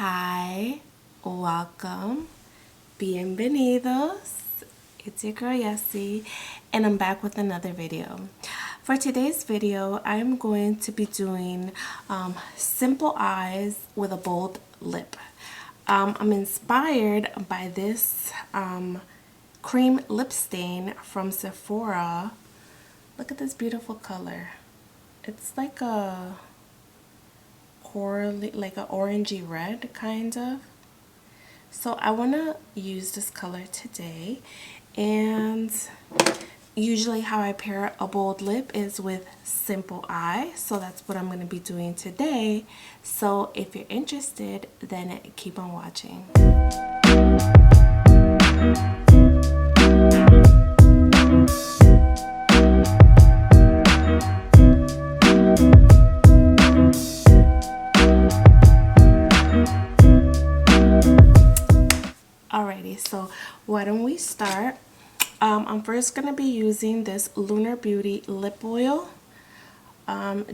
Hi, welcome, bienvenidos. It's your girl Yessie, and I'm back with another video. For today's video, I'm going to be doing simple eyes with a bold lip. I'm inspired by this cream lip stain from Sephora. Look at this beautiful color. It's like a corally, like an orangey red kind of. So I want to use this color today, and usually how I pair a bold lip is with simple eye, so that's what I'm going to be doing today. So if you're interested, then keep on watching. Alrighty, so why don't we start? I'm first going to be using this Lunar Beauty lip oil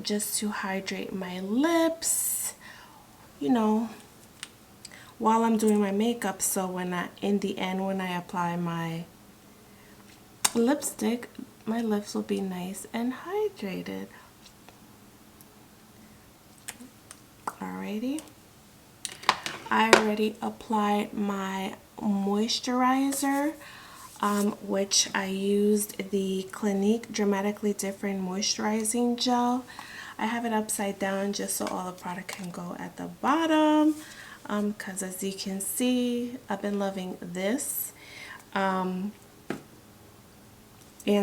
just to hydrate my lips, you know, while I'm doing my makeup, so in the end when I apply my lipstick, my lips will be nice and hydrated. Alrighty, I already applied my moisturizer, which I used the Clinique Dramatically Different Moisturizing Gel. I have it upside down just so all the product can go at the bottom, because as you can see, I've been loving this. And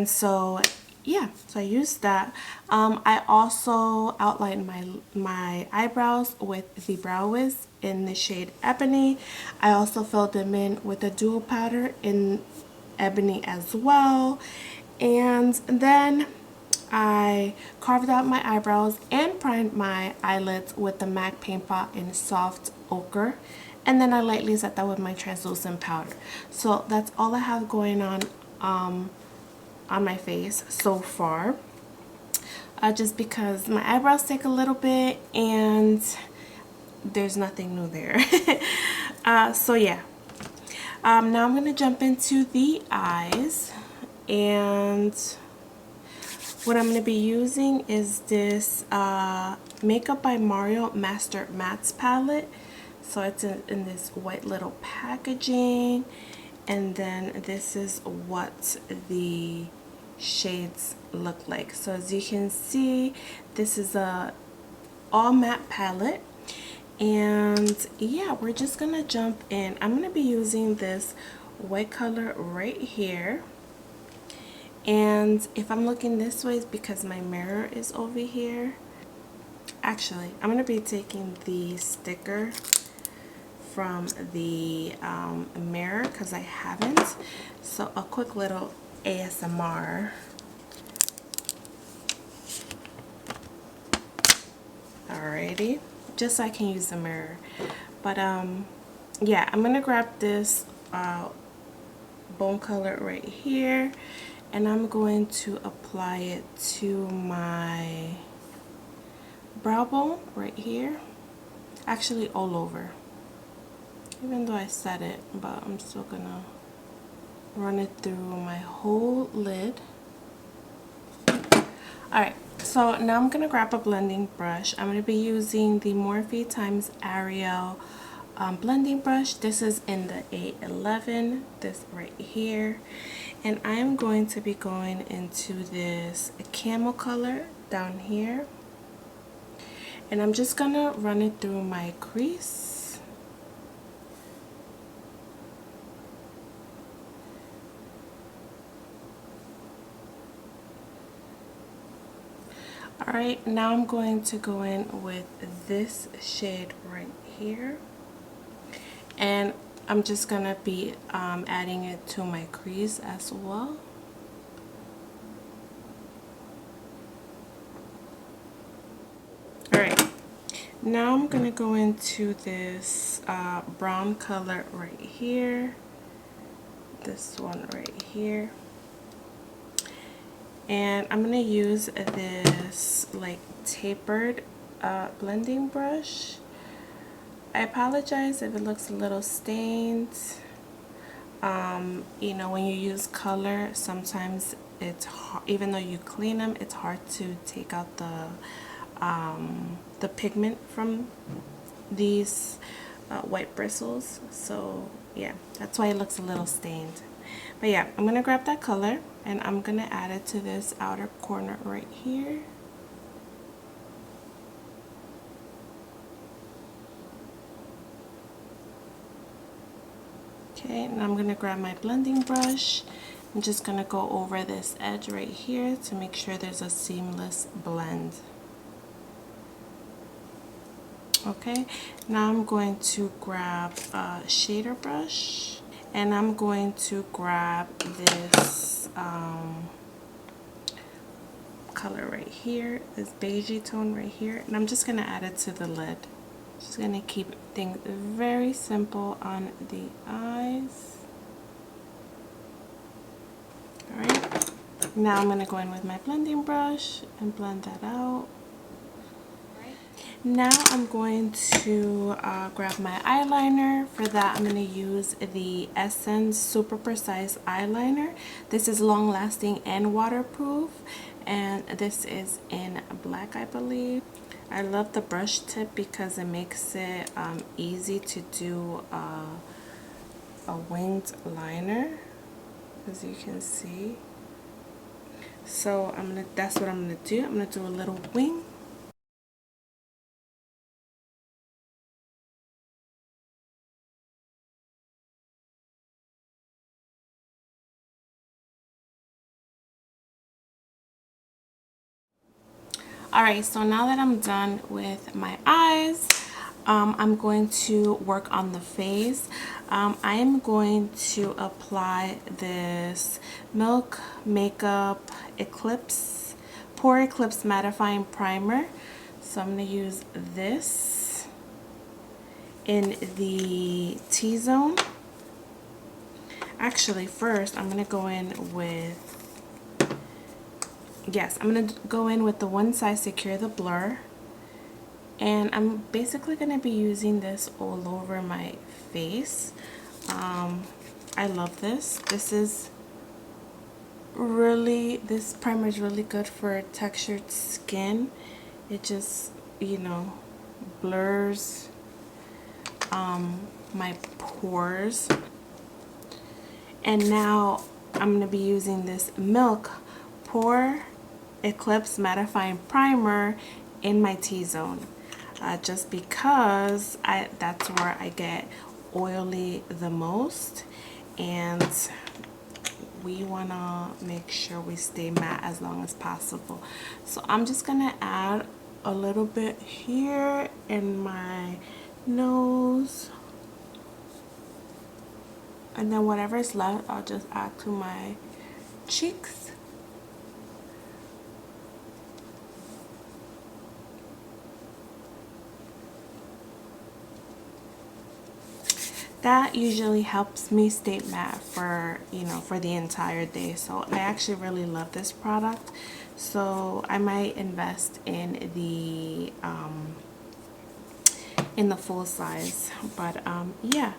so yeah, so I used that. I also outlined my eyebrows with the Brow Wiz in the shade Ebony. I also filled them in with a dual powder in Ebony as well. And then I carved out my eyebrows and primed my eyelids with the MAC Paint Pot in Soft Ochre. And then I lightly set that with my translucent powder. So that's all I have going on my face so far, just because my eyebrows take a little bit and there's nothing new there. So yeah, now I'm going to jump into the eyes, and what I'm going to be using is this Makeup by Mario Master Mattes palette. So it's in this white little packaging, and then this is what the shades look like. So as you can see, this is a all matte palette, and yeah, we're just gonna jump in. I'm gonna be using this white color right here, and if I'm looking this way, it's because my mirror is over here. Actually, I'm gonna be taking the sticker from the mirror because I haven't. So a quick little ASMR. Alrighty, just so I can use the mirror. But yeah, I'm gonna grab this bone color right here, and I'm going to apply it to my brow bone right here, actually all over, even though I said it, but I'm still gonna run it through my whole lid. Alright, so now I'm gonna grab a blending brush. I'm gonna be using the Morphe x Ariel blending brush. This is in the A11, this right here, and I am going to be going into this camel color down here, and I'm just gonna run it through my crease. Alright, now I'm going to go in with this shade right here, and I'm just gonna be adding it to my crease as well. Alright, now I'm gonna go into this brown color right here, this one right here, and I'm gonna use this like tapered blending brush. I apologize if it looks a little stained. You know, when you use color, sometimes it's hard, even though you clean them, it's hard to take out the pigment from these white bristles. So yeah, that's why it looks a little stained. But yeah, I'm gonna grab that color and I'm gonna add it to this outer corner right here. Okay, and I'm gonna grab my blending brush. I'm just gonna go over this edge right here to make sure there's a seamless blend. Okay, now I'm going to grab a shader brush and I'm going to grab this color right here, this beigey tone right here, and I'm just gonna add it to the lid. Just gonna keep things very simple on the eyes. Alright, now I'm gonna go in with my blending brush and blend that out. Now I'm going to grab my eyeliner. For that, I'm going to use the Essence Super Precise Eyeliner. This is long lasting and waterproof, and this is in black, I believe. I love the brush tip because it makes it easy to do a winged liner, as you can see. So that's what I'm gonna do. I'm gonna do a little wing. Alright, so now that I'm done with my eyes, I'm going to work on the face. I am going to apply this Milk Makeup Eclipse, Pore Eclipse Mattifying Primer. So I'm going to use this in the T-zone. Actually, first I'm going to go in with I'm going to go in with the One Size Secure the Blur, and I'm basically going to be using this all over my face. I love this. This primer is really good for textured skin. It just, you know, blurs my pores. And now I'm going to be using this Milk Pore Eclipse Mattifying Primer in my T-zone, just because that's where I get oily the most, and we want to make sure we stay matte as long as possible. So I'm just gonna add a little bit here in my nose, and then whatever is left I'll just add to my cheeks. That usually helps me stay matte for, you know, for the entire day. So I actually really love this product. So I might invest in the full size. But yeah,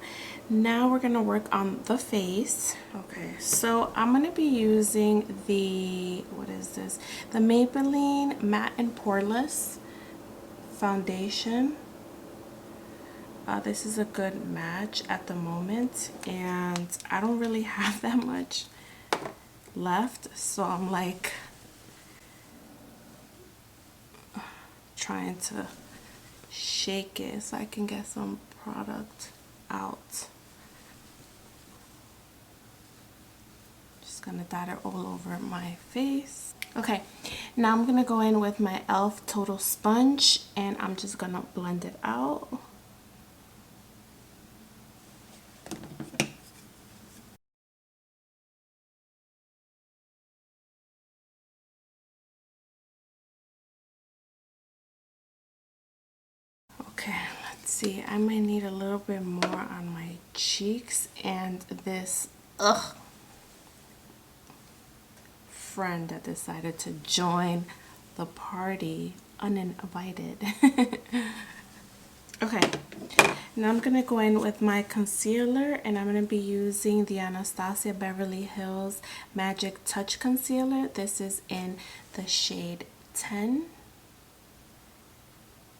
now we're gonna work on the face. Okay, so I'm gonna be using the, what is this? The Maybelline Matte and Poreless foundation. This is a good match at the moment, and I don't really have that much left, so I'm like trying to shake it so I can get some product out. Just gonna dot it all over my face. Okay, now I'm gonna go in with my e.l.f. Total Sponge, and I'm just gonna blend it out. Okay, let's see. I might need a little bit more on my cheeks, and this friend that decided to join the party uninvited. Okay, Now I'm going to go in with my concealer, and I'm going to be using the Anastasia Beverly Hills Magic Touch Concealer. This is in the shade 10.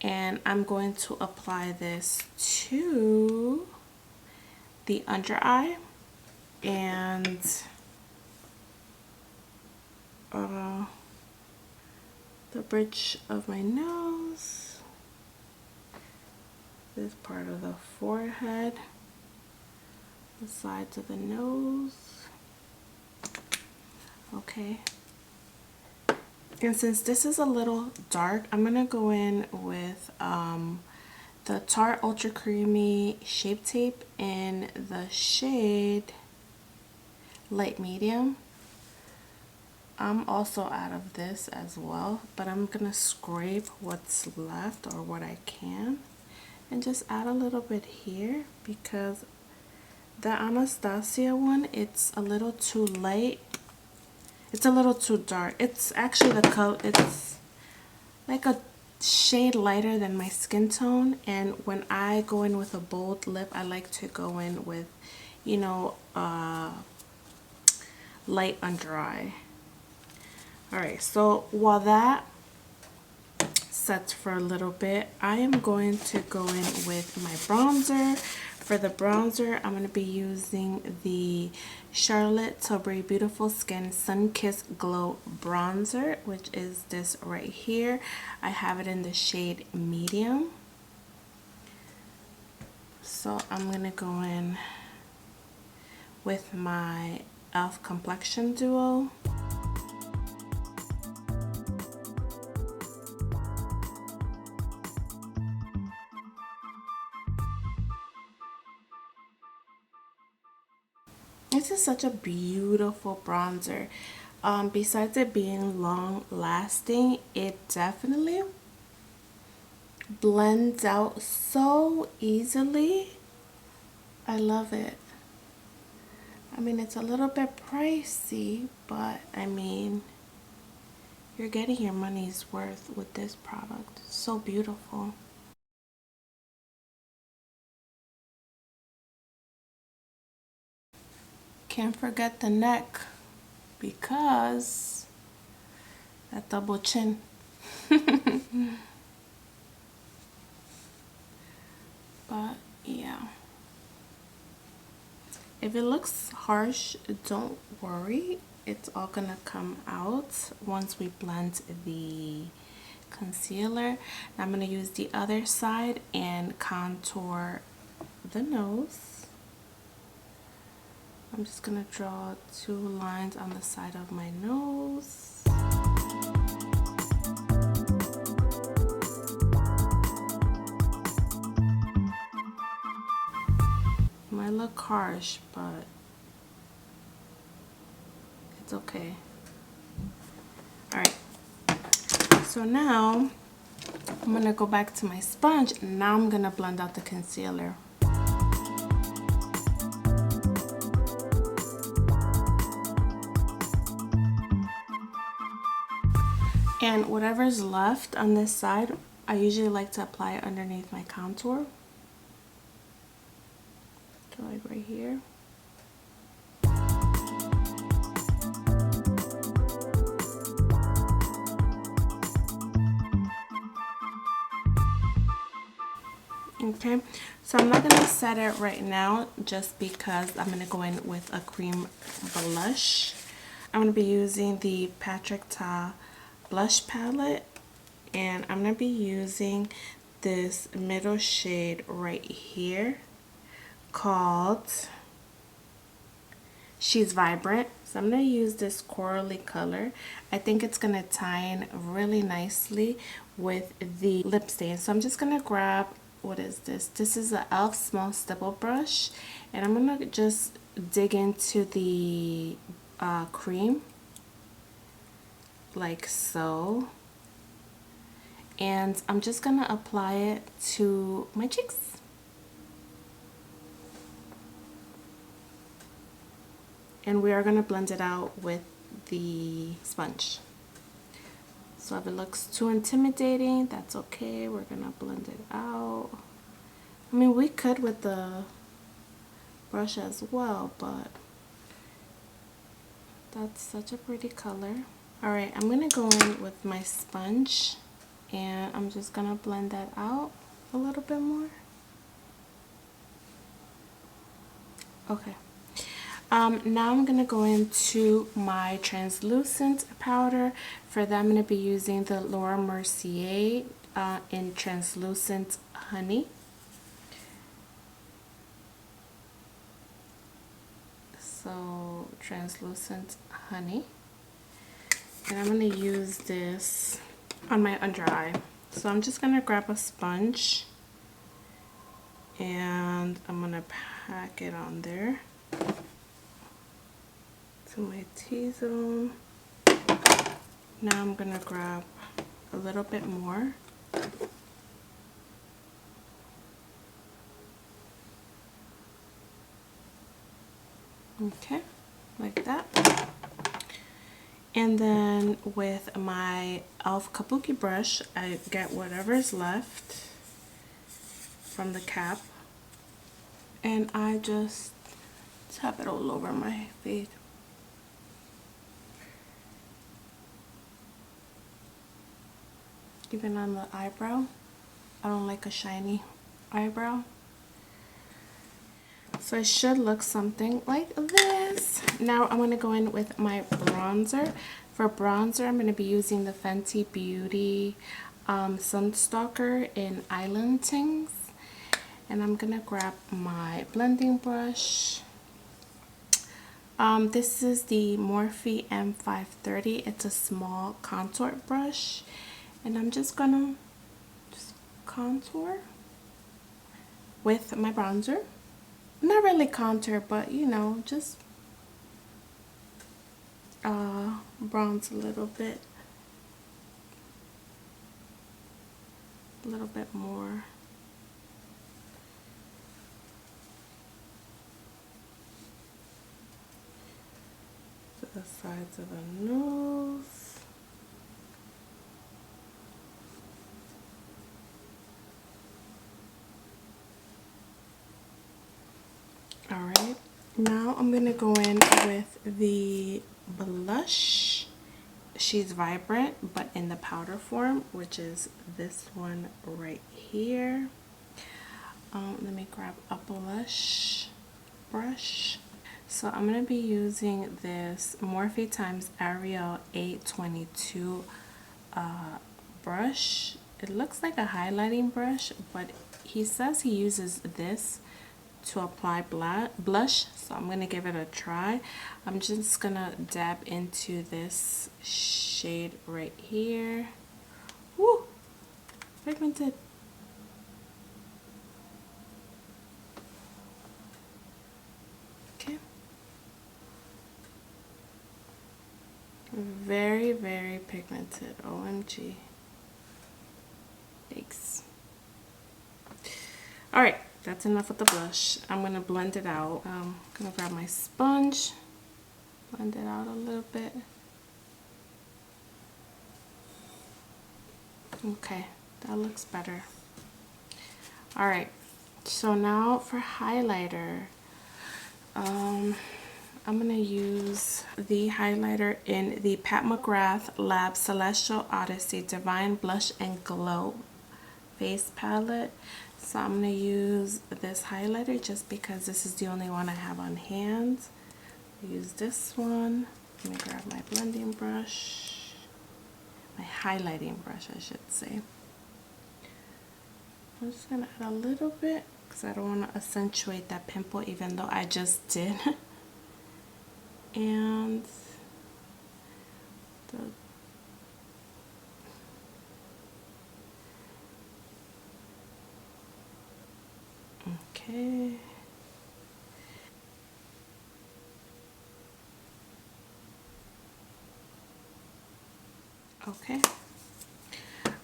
And I'm going to apply this to the under eye and the bridge of my nose, this part of the forehead, the sides of the nose. Okay. And since this is a little dark, I'm going to go in with the Tarte Ultra Creamy Shape Tape in the shade Light Medium. I'm also out of this as well, but I'm going to scrape what's left or what I can and just add a little bit here because the Anastasia one, it's a little too light. It's a little too dark. It's actually the color, it's like a shade lighter than my skin tone, and when I go in with a bold lip, I like to go in with, you know, light under eye. Alright, so while that sets for a little bit, I am going to go in with my bronzer. For the bronzer, I'm going to be using the Charlotte Tilbury Beautiful Skin Sun Kiss Glow Bronzer, which is this right here. I have it in the shade Medium. So I'm going to go in with my e.l.f. Complexion Duo. This is such a beautiful bronzer. Besides it being long lasting, it definitely blends out so easily. I love it. I mean, it's a little bit pricey, but I mean, you're getting your money's worth with this product. It's so beautiful. Can't forget the neck because that double chin. But yeah, if it looks harsh, don't worry, it's all gonna come out once we blend the concealer. Now I'm gonna use the other side and contour the nose. I'm just gonna draw 2 lines on the side of my nose. Might look harsh, but it's okay. Alright, so now I'm gonna go back to my sponge, and now I'm gonna blend out the concealer. And whatever's left on this side, I usually like to apply it underneath my contour. So like right here. Okay, so I'm not going to set it right now just because I'm going to go in with a cream blush. I'm going to be using the Patrick Ta blush palette, and I'm going to be using this middle shade right here called She's Vibrant. So I'm going to use this corally color. I think it's going to tie in really nicely with the lip stain. So I'm just going to grab, what is this? This is a e.l.f. small stipple brush, and I'm going to just dig into the cream like so, and I'm just gonna apply it to my cheeks. And we are gonna blend it out with the sponge. So if it looks too intimidating, that's okay. We're gonna blend it out I mean, we could with the brush as well, but that's such a pretty color. Alright, I'm gonna go in with my sponge and I'm just gonna blend that out a little bit more. Okay. Now I'm gonna go into my translucent powder. For that, I'm gonna be using the Laura Mercier in Translucent Honey. So, Translucent Honey. And I'm gonna use this on my under eye. So I'm just gonna grab a sponge and I'm gonna pack it on there to my T-zone. Now I'm gonna grab a little bit more. Okay, like that. And then with my e.l.f. Kabuki brush, I get whatever's left from the cap and I just tap it all over my face. Even on the eyebrow. I don't like a shiny eyebrow. So it should look something like this. Now I'm going to go in with my bronzer. For bronzer, I'm going to be using the Fenty Beauty Sunstalker in Island Tings. And I'm going to grab my blending brush. This is the Morphe M530. It's a small contour brush. And I'm just going to contour with my bronzer. Not really contour, but you know, just bronze a little bit more. To the sides of the nose. Alright, now I'm going to go in with the blush. She's Vibrant, but in the powder form, which is this one right here. Let me grab a blush brush. So I'm going to be using this Morphe x Ariel 822 brush. It looks like a highlighting brush, but he says he uses this to apply blush, so I'm gonna give it a try. I'm just gonna dab into this shade right here. Woo! Pigmented. Okay. Very, very pigmented. OMG. Thanks. Alright. That's enough with the blush. I'm going to blend it out. I'm going to grab my sponge, blend it out a little bit. Okay, that looks better. Alright, so now for highlighter, I'm going to use the highlighter in the Pat McGrath Lab Celestial Odyssey Divine Blush and Glow face palette. So I'm going to use this highlighter just because this is the only one I have on hand. Use this one. Let me grab my blending brush. My highlighting brush, I should say. I'm just going to add a little bit because I don't want to accentuate that pimple even though I just did. And the okay. Okay.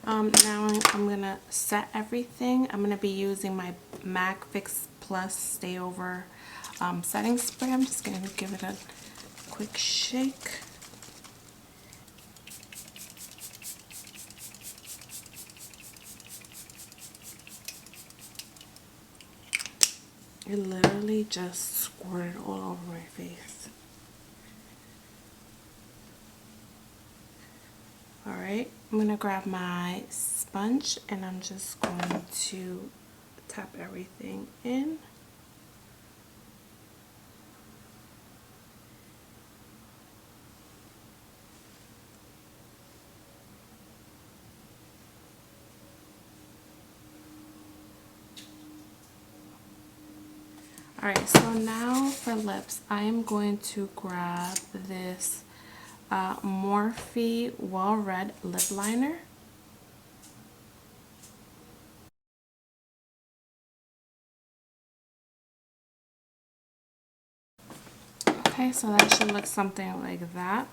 Now I'm gonna set everything. I'm gonna be using my MAC Fix Plus Stay Over setting spray. I'm just gonna give it a quick shake. It literally just squirted all over my face. Alright, I'm going to grab my sponge and I'm just going to tap everything in. Alright, so now for lips, I am going to grab this Morphe Well Red lip liner. Okay, so that should look something like that.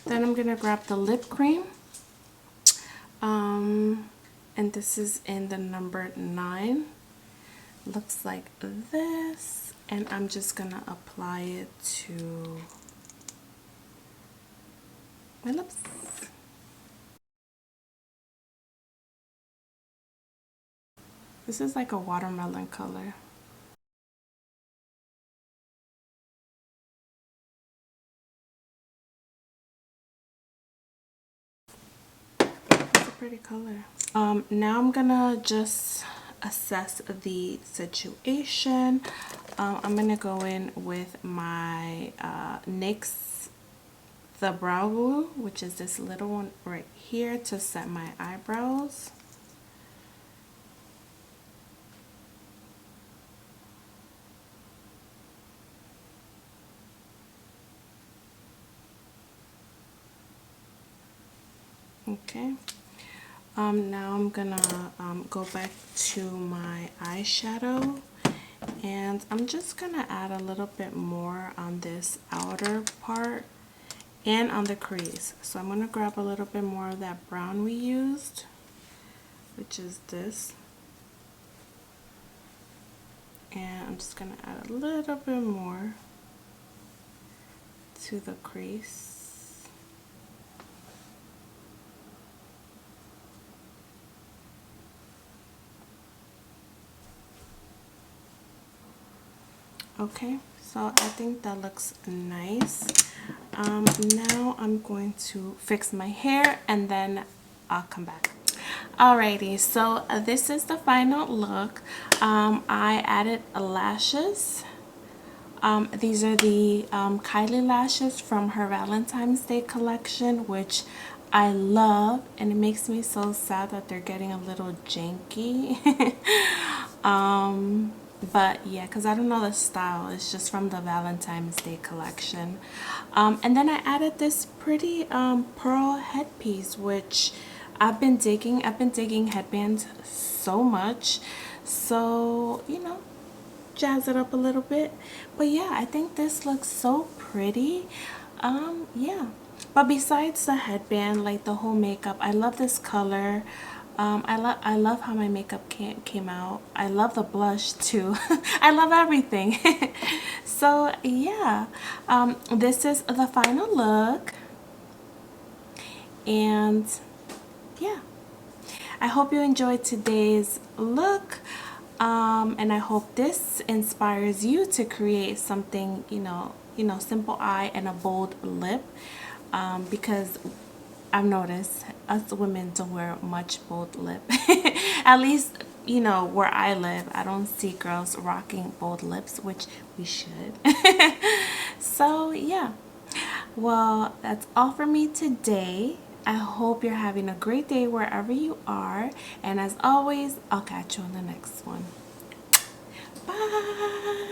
Then I'm going to grab the lip cream. And this is in the number 9. Looks like this. And I'm just going to apply it to my lips. This is like a watermelon color. It's a pretty color. Now I'm gonna just assess the situation. I'm gonna go in with my NYX the brow glue, which is this little one right here, to set my eyebrows. Okay. Now I'm gonna go back to my eyeshadow, and I'm just gonna add a little bit more on this outer part and on the crease. So I'm gonna grab a little bit more of that brown we used, which is this, and I'm just gonna add a little bit more to the crease. Okay, so I think that looks nice. Now I'm going to fix my hair and then I'll come back. Alrighty, so this is the final look. I added lashes. These are the Kylie lashes from her Valentine's Day collection, which I love, and it makes me so sad that they're getting a little janky. But yeah, because I don't know the style. It's just from the Valentine's Day collection. And then I added this pretty pearl headpiece, which I've been digging headbands so much. So, you know, jazz it up a little bit. But yeah, I think this looks so pretty. Yeah. But besides the headband, like the whole makeup, I love this color. I love how my makeup came out. I love the blush too. I love everything. So yeah, this is the final look, and yeah, I hope you enjoyed today's look, and I hope this inspires you to create something, you know, simple eye and a bold lip, because I've noticed us women don't wear much bold lip. At least, you know, where I live, I don't see girls rocking bold lips, which we should. So yeah, well, that's all for me today. I hope you're having a great day wherever you are, and as always, I'll catch you on the next one. Bye.